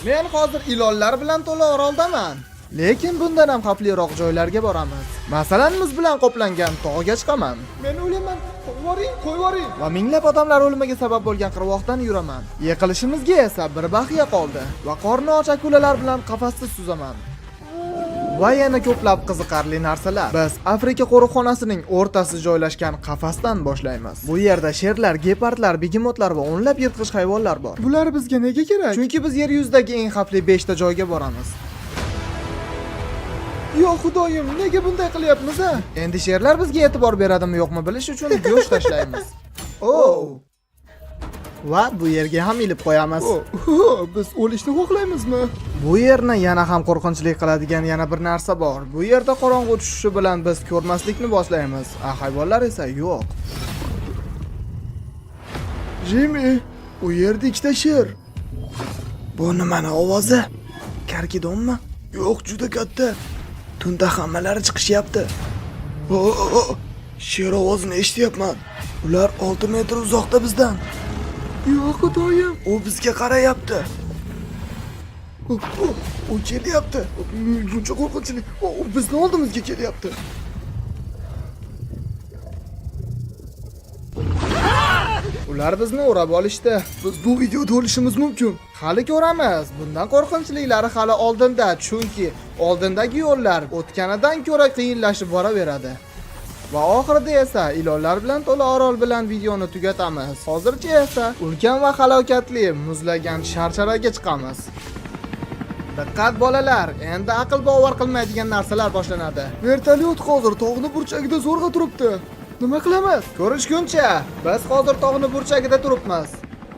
Men hozir ilonlar bilan to'la oroldaman. Lekin bundan ham xavfliroq joylarga boramiz. Masalan, muz bilan qoplangan tog'ga chiqaman. Men o'laman. Qo'yvoring. Va minglab odamlar o'limiga sabab bo'lgan qirg'oqdan yuraman. Yiqilishimizga esa bir baxiya qoldi va qorni och akulalar bilan qafasda suzaman. Va yana ko'plab qiziqarli narsalar. Biz Afrika qo'riqxonasining o'rtasida joylashgan qafasdan boshlaymiz. Bu yerda sherlar, gepardlar, begemotlar va o'nlab yirtqich hayvonlar bor. Bular bizga nega kerak? Chunki biz yer yuzidagi eng xavfli 5 ta joyga boramiz. Yo xudoyim, nega bunday qilyapmiz a? Endi sherlar bizga e'tibor beradimi yo'qmi bilish uchun go'sht tashlaymiz. Va bu yerga ham ilib qo'yamiz. Biz o'lishni xohlaymizmi? Bu yerni yana ham qo'rqinchli qiladigan yana bir narsa bor. Bu yerda qorong'u tushishi bilan biz ko'rmaslikni boshlaymiz. Hayvonlar esa yo'q. Jimmy, u yerda ikkita sher. Bu nimaning ovozi? Karkidonmi? Yo'q, juda katta. Tunda hammalari chiqishyapti. Sher ovozini eshityapman. Ular 6 metr uzoqda bizdan. Yo'q xudoyim, u bizga qarayapti. U kelyapti. Buncha qo'rqinchli. U bizni oldimizga kelyapti. Ular bizni o'rab olishdi. Biz bu videoda o'lishimiz mumkin. Hali ko'ramiz. Bundan qo'rqinchlilari hali oldinda, chunki oldindagi yo'llar o'tganidan ko'ra qiyinlashib boraveradi. Va oxirida esa ilonlar bilan to'la orol bilan videoni tugatamiz. Hozircha esa ulkan va halokatli muzlagan sharcharaga chiqamiz. Diqqat bolalar, endi aql bovar qilmaydigan narsalar boshlanadi. Vertolyot hozir tog'ni burchagida zo'rg'a turibdi. Nima qilamiz? Ko'rishguncha, biz hozir tog'ni burchagida turibmiz.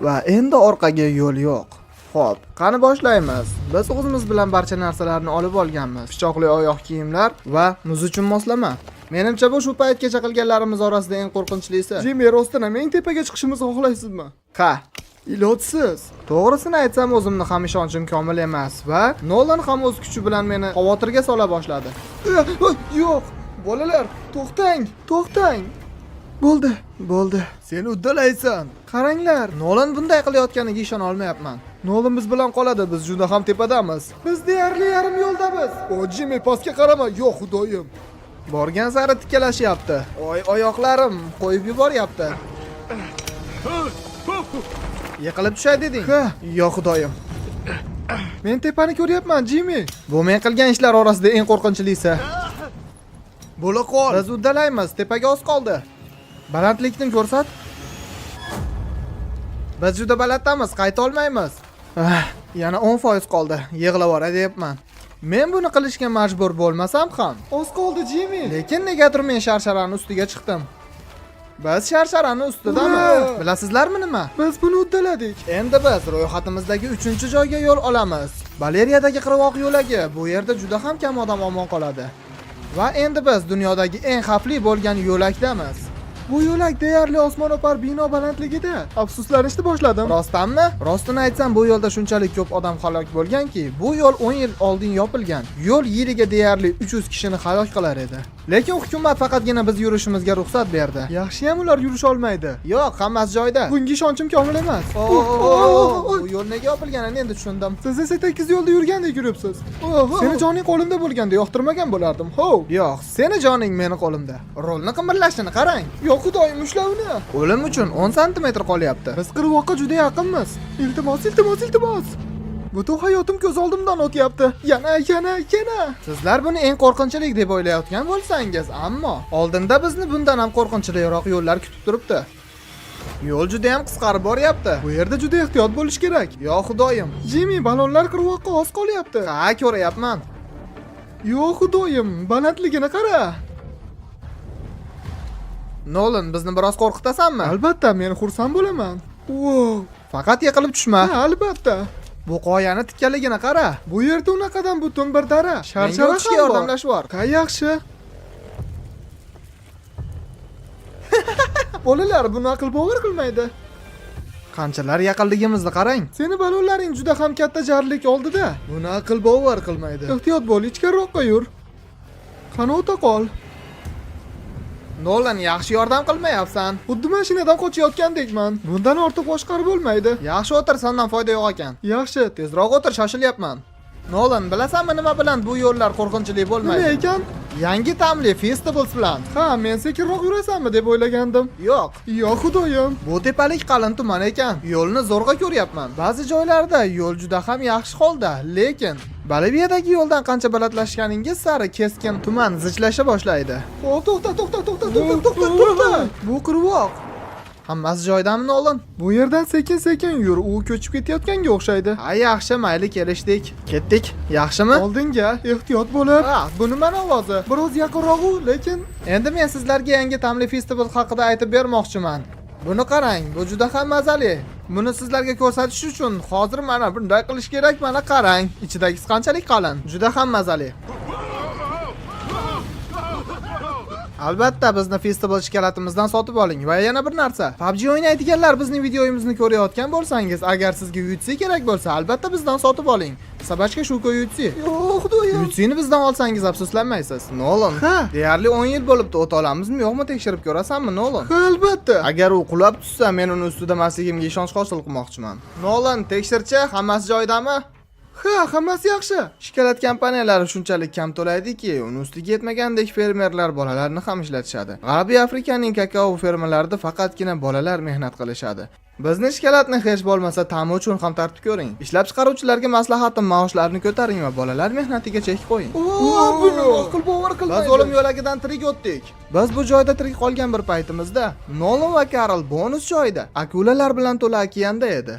Va endi orqaga yo'l yo'q. Xo'p, qani boshlaymiz. Biz o'zimiz bilan barcha narsalarni olib olganmiz. Pichoqli oyoq kiyimlar va muz uchun moslama. Menimcha bu shu paytgacha qilganlarimiz orasida eng qo'rqinchlisi. Jimmy, rostdan ham eng tepaga chiqishimizni xohlaysizmi? Ilojsiz. To'g'risini aytsam, o'zimni ham ishonchim komil emas va Nolan ham o'z kuchi bilan meni xavotirga sola boshladi. Yo'q, bolalar, to'xtang. Bo'ldi. Sen uddalaysan. Qaranglar, Nolan bunday qilayotganiga ishona olmayapman. Nolan biz bilan qoladi, biz juda ham tepadamiz. Biz deyarli yarim yo'ldamiz. Jimmy, pastga qarama. Yo'q, xudoyim. Borgan sari tikkalashyapti. Oyoqlarim qo'yib yuboryapti. Yiqilib tushay deding? Yo'q, xudoyim. Men tepani ko'ryapman, Jimmy. Bu men qilgan ishlar orasida eng qo'rqinchlisi. Bo'la qol. Biz uddalaymiz, tepaga oz qoldi. Balandlikni ko'rsat. Biz juda balandamiz, qayta olmaymiz. Yana 10% qoldi. Yig'lab yuboray deyapman. Men buni qilishga majbur bo'lmasam ham. Oz qoldi, Jimmy. Lekin negadir men sharsharaning ustiga chiqdim. Biz sharsharaning ustidamiz. Bilasizlarmi nima? Biz buni uddaladik. Endi biz ro'yxatimizdagi 3-joyga yo'l olamiz. Baleriyadagi qirg'oq yo'lagi. Bu yerda juda ham kam odam omon qoladi. Va endi biz dunyodagi eng xavfli bo'lgan yo'lakdamiz. Bu yo'lak deyarli osmono'par bino balandligida. Afsuslanishni boshladim. Rostdanmi? Rostini aytsam, bu yo'lda shunchalik ko'p odam halok bo'lganki, bu yo'l 10 yil oldin yopilgan. Yo'l yiliga deyarli 300 kishini halok qilar edi. Lekin hukumat faqatgina biz yurishimizga ruxsat berdi. Yaxshi ham ular yurish olmaydi. Yo'q, hammasi joyida. Bunga ishonchim komil emas. Bu yo'l nega yopilganini endi tushundim. Siz esa tekis yo'lda yurgandek yuribsiz. Seni joning qo'limda bo'lganda yoqtirmagan bo'lardim. Yo'q, seni joning meni qo'limda. Rolni qimirlashini qarang. Yo'q, xudoyim, ushla uni. O'lim uchun 10 sm qolyapti. Biz qirg'oqqa juda yaqinmiz. Iltimos. Butun hayotim ko'z oldimdan o'tyapti. Yana. Sizlar buni eng qo'rqinchli deb o'ylayotgan bo'lsangiz, ammo oldinda bizni bundan ham qo'rqinchliroq yo'llar kutib turibdi. Yo'l juda ham qisqarib boryapti. Bu yerda juda ehtiyot bo'lish kerak. Yo xudoyim. Jimmy, balonlar qirg'oqqa oz qolyapti. Ko'ryapman. Yo xudoyim, balandligini qara. Nolan, bizni biroz qo'rqitasanmi? Albatta, men xursand bo'laman. Faqat yiqilib tushma. Albatta. Bu qoyani tikkaligini qara. Bu yerda unaqadan butun bir dara. Sharchara ham yordamlash bor. Yaxshi. Bolalar buni aql bovar qilmaydi. Qanchalar yaqinligimizni qarang. Seni balonlaring juda ham katta jarlik oldida. Buni aql bovar qilmaydi. Ehtiyot bo'l, ichkariroqqa yur. Qani o'ta qol. Nolan, yaxshi yordam qilmayapsan. Xuddi mashinadan qochayotgandekman. Bundan ortiq boshqarib bo'lmaydi. Yaxshi o'tir, sendan foyda yo'q ekan. Yaxshi, tezroq o'tir, shoshilyapman. Nolan, bilasanmi nima bilan bu yo'llar qo'rqinchli bo'lmaydi? Nima ekan? Yangi ta'mli Feastables bilan. Ha, men sekinroq yurasanmi deb o'ylagandim. Yo'q. Yo'q, xudoyim. Bu tepalik qalin tuman ekan. Yo'lni zo'rg'a ko'ryapman. Ba'zi joylarda yo'l juda ham yaxshi holda, lekin Boliviyadagi yo'ldan qancha balandlashganingiz sari keskin tuman zichlasha boshlaydi. To'xta. Bu qirg'oq. Hammasi joyidami, Nolan? Bu yerdan sekin-sekin yur, u ko'chib ketayotganga o'xshaydi. Ha, yaxshi, mayli, kelishdik. Ketdik. Yaxshimi? Oldinga, ehtiyot bo'lib. Ha, bu nimaning ovozi? Biroz yaqinroq, lekin endi men sizlarga yangi ta'mli festival haqida aytib bermoqchiman. Buni qarang, bu juda ham mazali. Buni sizlarga ko'rsatish uchun hozir mana bunday qilish kerak. Mana qarang, ichidagisi qanchalik qalin. Juda ham mazali. Albatta, bizni festival shikalatimizdan sotib oling. Va yana bir narsa, PUBG o'ynaydiganlar bizning videomizni ko'rayotgan bo'lsangiz, agar sizga UC kerak bo'lsa, albatta bizdan sotib oling. Sabachka shuko UC. Yo'q, xudoyim. UC'ni bizdan olsangiz afsuslanmaysiz. Nolan. Ha, deyarli 10 yil bo'libdi, o'ta olamizmi, yo'qmi tekshirib ko'rasanmi, Nolan? Ha, albatta. Agar u qulab tushsa, men uni ustida emasligimga ishonch hosil qilmoqchiman. Nolan, tekshirchi, hammasi joyidami? Ha, hammasi yaxshi. Shikolat kompaniyalari shunchalik kam to'laydiki, uni ustiga yetmagandek fermerlar bolalarni ham ishlatishadi. G'arbiy Afrikaning kakao fermalarida faqatgina bolalar mehnat qilishadi. Bizni shikolatni hech bo'lmasa ta'mi uchun ham tartib ko'ring. Ishlab chiqaruvchilarga maslahatim, maoshlarini ko'taring va bolalar mehnatiga chek qo'ying. Buni aql bovar qilmaydi. Biz o'lim yo'lagidan tirik o'tdik. Biz bu joyda tirik qolgan bir paytimizda Nolan va Karl bonus joyda akulalar bilan to'la okeanda edi.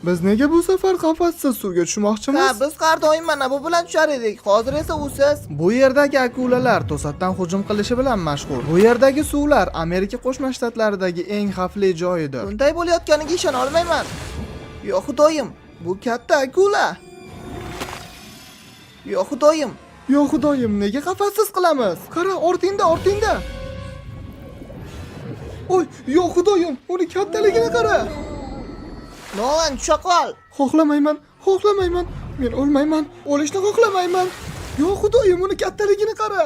Biz nega bu safar qafasiz suvga tushmoqchimiz? Ha, biz har doim mana bu bilan tushar edik. Hozir esa usiz. Bu yerdagi akulalar to'satdan hujum qilishi bilan mashhur. Bu yerdagi suvlar Amerika Qo'shma Shtatlaridagi eng xavfli joyidir. Bunday bo'layotganiga ishona olmayman. Yo'q, xudoyim, bu katta akula. Yo'q, xudoyim. Yo'q, xudoyim, nega qafasiz qilamiz? Qara, ortingda. Oy, yo'q, xudoyim, uni kattaligini qara. Nolan, tusha qol. Xohlamayman. Men o'lmayman. O'lishni xohlamayman. Yo'q, xudoyim, uni kattaligini qara.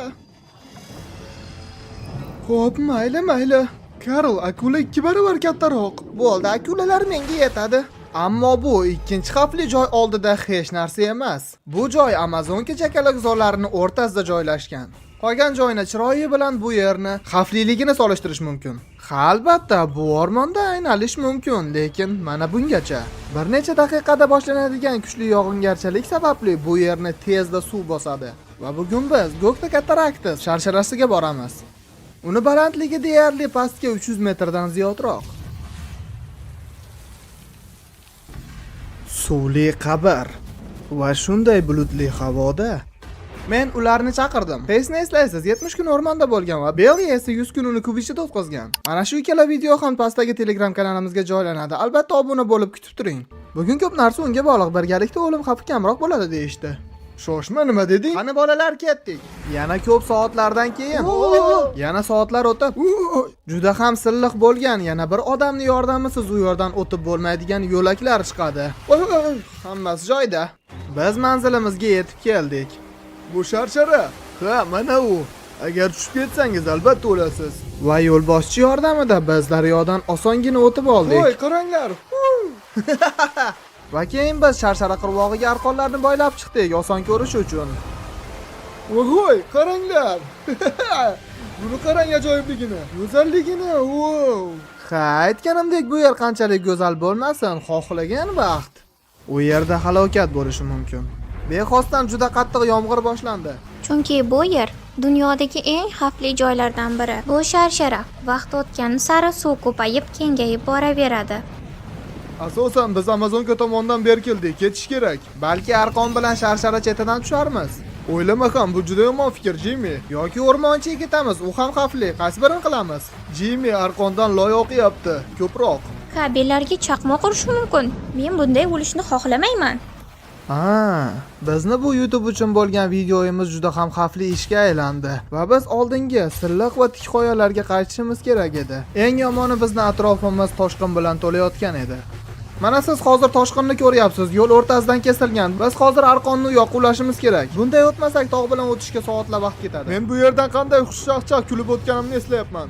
Xo'p, mayli. Karl, akula 2 barobar kattaroq. Bo'ldi, akulalar menga yetadi. Ammo bu ikkinchi xavfli joy oldida hech narsa emas. Bu joy Amazonka chakalakzorlarining o'rtasida joylashgan. Qolgan joyni chiroyi bilan bu yerni xavfliligini solishtirish mumkin. Ha, albatta, bu o'rmonda aynalish mumkin, lekin mana bungacha. Bir necha daqiqada boshlanadigan kuchli yog'ingarchilik sababli bu yerni tezda suv bosadi. Va bugun biz Gokta Kataraktis sharsharasiga boramiz. Uni balandligi deyarli pastga 300 metrdan ziyodroq. Suvli qabr va shunday bulutli havoda men ularni chaqirdim. Face'ni eslaysiz, 70 kun o'rmonda bo'lgan va Belgi esa 100 kunini Kubichida o'tkazgan. Mana shu ikkala video ham pastdagi Telegram kanalimizga joylanadi. Albatta obuna bo'lib kutib turing. Bugun ko'p narsa unga bog'liq, birgalikda o'lim xavfi kamroq bo'ladi deyishdi. Shoshma, nima deding? Qani bolalar, ketdik. Yana ko'p soatlardan keyin, yana soatlar o'tib, juda ham silliq bo'lgan yana bir odamning yordamisiz u yerdan o'tib bo'lmaydigan yo'laklar chiqadi. Hammasi joyida. Biz manzilimizga yetib keldik. Bu sharshara. Ha, mana u. Agar tushib ketsangiz albatta o'lasiz. Va yo'lboshchi yordamida biz daryodan osongina o'tib oldik. Voy, qaranglar. Va keyin biz sharshara qirg'og'iga arqonlarni boylab chiqdik, oson ko'rish uchun. Voy, qaranglar. Buni qarang ajoyibligini, go'zalligini. Wow. Ha, aytganimdek bu yer qanchalik go'zal bo'lmasin, xohlagan vaqt u yerda halokat bo'lishi mumkin. Bexosdan juda qattiq yomg'ir boshlandi. Chunki bu yer dunyodagi eng xavfli joylardan biri. Bu sharshara vaqt o'tgani sari suv ko'payib, kengayib boraveradi. Asosan biz Amazonka tomondan beri keldik, ketish kerak. Balki arqon bilan sharshara chetidan tusharmiz. O'ylama ham, bu juda yomon fikr, Jimmy. Yoki o'rmonchiga ketamiz, u ham xavfli. Qaysi birini qilamiz? Jimmy, arqondan loy oqyapti, ko'proq. Kabellarga chaqmoq urishi mumkin. Men bunday bo'lishni xohlamayman. Bizni bu YouTube uchun bo'lgan videomiz juda ham xavfli ishga aylandi va biz oldinga silliq va tik qoyalarga qaytishimiz kerak edi. Eng yomoni bizni atrofimiz toshqin bilan to'layotgan edi. Mana siz hozir toshqinni ko'ryapsiz. Yo'l o'rtasidan kesilgan. Biz hozir arqonni u yoqqa ulashimiz kerak. Bunday o'tmasak tog' bilan o'tishga soatlab vaqt ketadi. Men bu yerdan qanday xushchaqchaq kulib o'tganimni eslayapman.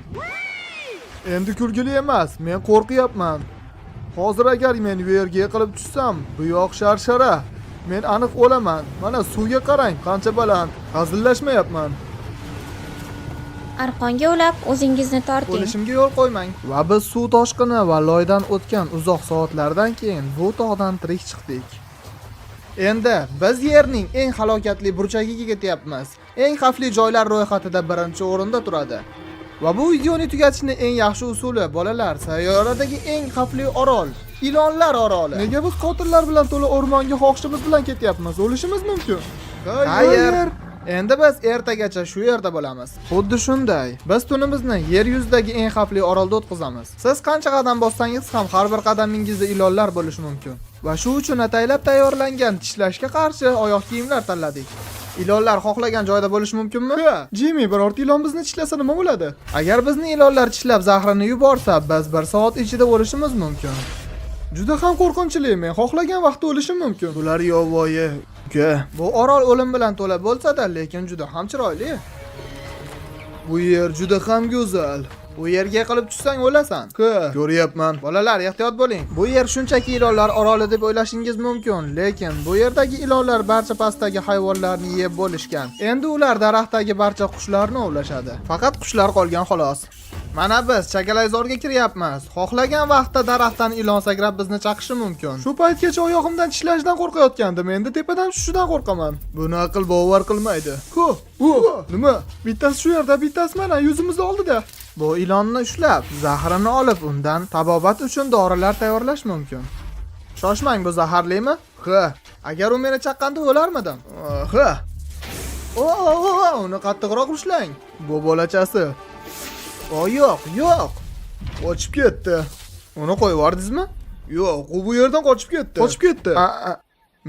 Endi kulgili emas, men qo'rqyapman. Hozir agar men bu yerga yiqilib tushsam, bu yoq sharshara. Men aniq o'laman. Mana suvga qarang, qancha baland. Hazillashmayapman. Arqonga ulab o'zingizni torting. O'lishimga yo'l qo'ymang. Va biz suv toshqini va loydan o'tgan uzoq soatlardan keyin bu tog'dan tirik chiqdik. Endi biz yerning eng halokatli burchagiga ketyapmiz. Eng xavfli joylar ro'yxatida birinchi o'rinda turadi. Va bu videoni tugatishning eng yaxshi usuli bolalar, sayyoradagi eng xavfli orol, ilonlar oroli. Nega biz qotillar bilan to'la o'rmonga xohishimiz bilan ketyapmiz? O'lishimiz mumkin. Hayır. Endi biz ertagacha shu yerda bo'lamiz. Xuddi shunday. Biz tunimizni yer yuzidagi eng xavfli orolda o'tkazamiz. Siz qancha qadam bossangiz ham har bir qadamingizda ilonlar bo'lishi mumkin. Va shu uchun ataylab tayyorlangan tishlashga qarshi oyoq kiyimlar tanladik. Ilonlar xohlagan joyda bo'lishi mumkinmi? Jimmy, birorta ilon bizni tishlasa nima bo'ladi? Agar bizni ilonlar tishlab zahrini yuborsa, biz 1 soat ichida o'lishimiz mumkin. Juda ham qo'rqinchli, men xohlagan vaqtda o'lishim mumkin. Bular yovvoyi. Bu orol o'lim bilan to'la bo'lsa-da, lekin juda ham chiroyli. Bu yer juda ham go'zal. Bu yerga yiqilib tushsang o'lasan. Ko'ryapman. Bolalar, ehtiyot bo'ling. Bu yer shunchaki ilonlar oroli deb o'ylashingiz mumkin, lekin bu yerdagi ilonlar barcha pastdagi hayvonlarni yeb bo'lishgan. Endi ular daraxtdagi barcha qushlarni ovlashadi. Faqat qushlar qolgan xolos. Mana biz chagalayzorga kiryapmiz. Xohlagan vaqtda daraxtdan ilon sakrab bizni chaqishi mumkin. Shu paytgacha oyog'imdan tishlashdan qo'rqayotgandim. Endi tepadan tushishidan qo'rqaman. Buni aql bovar qilmaydi. Nima? Bittasi shu yerda, bittasi mana yuzimizning oldida. Bu ilonni ushlab, zahrini olib, undan tabobat uchun dorilar tayyorlash mumkin. Shoshmang, bu zaharlimi? Agar u meni chaqqanda o'larmidim? Uni qattiqroq ushlang. Bu bolachasi. Yo'q. Qochib ketdi. Uni qo'yib yubordingizmi? Yo'q, u bu yerdan qochib ketdi.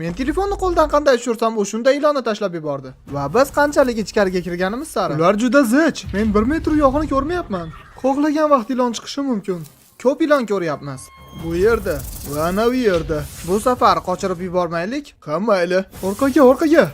Men telefonni qo'ldan qanday tushirsam, u shunday ilonni tashlab yubordi. Va biz qanchalik ichkariga kirganimiz sari ular juda zich. Men 1 metr yo'g'ini ko'rmayapman. Xohlagan vaqt ilon chiqishi mumkin. Ko'p ilon ko'ryapmiz. Bu yerda va ana bu yerda. Bu safar qochirib yubormaylik. Mayli. Orqaga.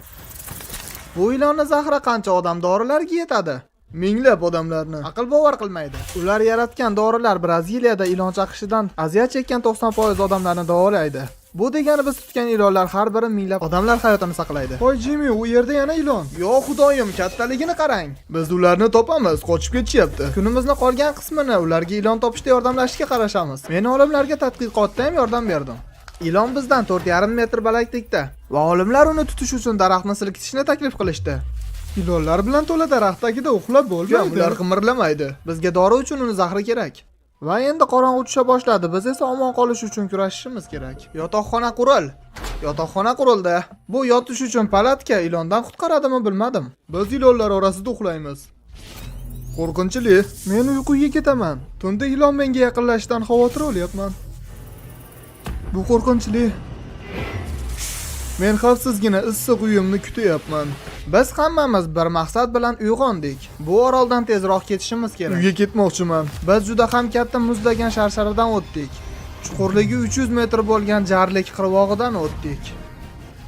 Bu ilonni zahri qancha odam dorilarga yetadi? Minglab odamlarni. Aql bovar qilmaydi. Ular yaratgan dorilar Braziliyada ilon chaqishidan aziyat chekkan 90% odamlarni davolaydi. Bu degani biz tutgan ilonlar har biri minglab odamlar hayotini saqlaydi. Voy Jimmy, u yerda yana ilon. Yo xudoyim, kattaligini qarang. Biz ularni topamiz, qochib ketishyapti. Kunimizni qolgan qismini ularga ilon topishda yordamlashishga qarashamiz. Men olimlarga tadqiqotda ham yordam berdim. Ilon bizdan 4,5 metr balandlikda va olimlar uni tutish uchun daraxtni silkitishni taklif qilishdi. Ilonlar bilan to'la daraxtdagida uxlab bo'lmaydi. Ular qimirlamaydi. Bizga dori uchun uni zahri kerak. Va endi qorong'u tusha boshladi. Biz esa omon qolish uchun kurashishimiz kerak. Yotoqxona qurildi. Bu yotish uchun palatka ilondan qutqaradimi bilmadim. Biz ilonlar orasida uxlaymiz. Qo'rqinchli. Men uyquga ketaman. Tunda ilon menga yaqinlashishdan xavotir olyapman. Bu qo'rqinchli. Men xavfsizgina issiq uyimni kutyapman. Biz hammamiz bir maqsad bilan uyg'ondik. Bu oroldan tezroq ketishimiz kerak. Uyga ketmoqchiman. Biz juda ham katta muzlagan sharsharadan o'tdik. Chuqurligi 300 metr bo'lgan jarlik qirg'og'idan o'tdik.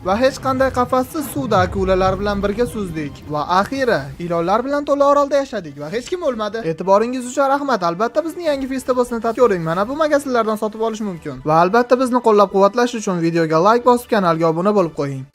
Va hech qanday qafasiz suvda akulalar bilan birga suzdik. Va axiri ilonlar bilan to'la orolda yashadik va hech kim o'lmadi. E'tiboringiz uchun rahmat. Albatta bizni yangi Festivus'ni tatib ko'ring. Mana bu magazinlardan sotib olish mumkin. Va albatta bizni qo'llab-quvvatlash uchun videoga like bosib, kanalga obuna bo'lib qo'ying.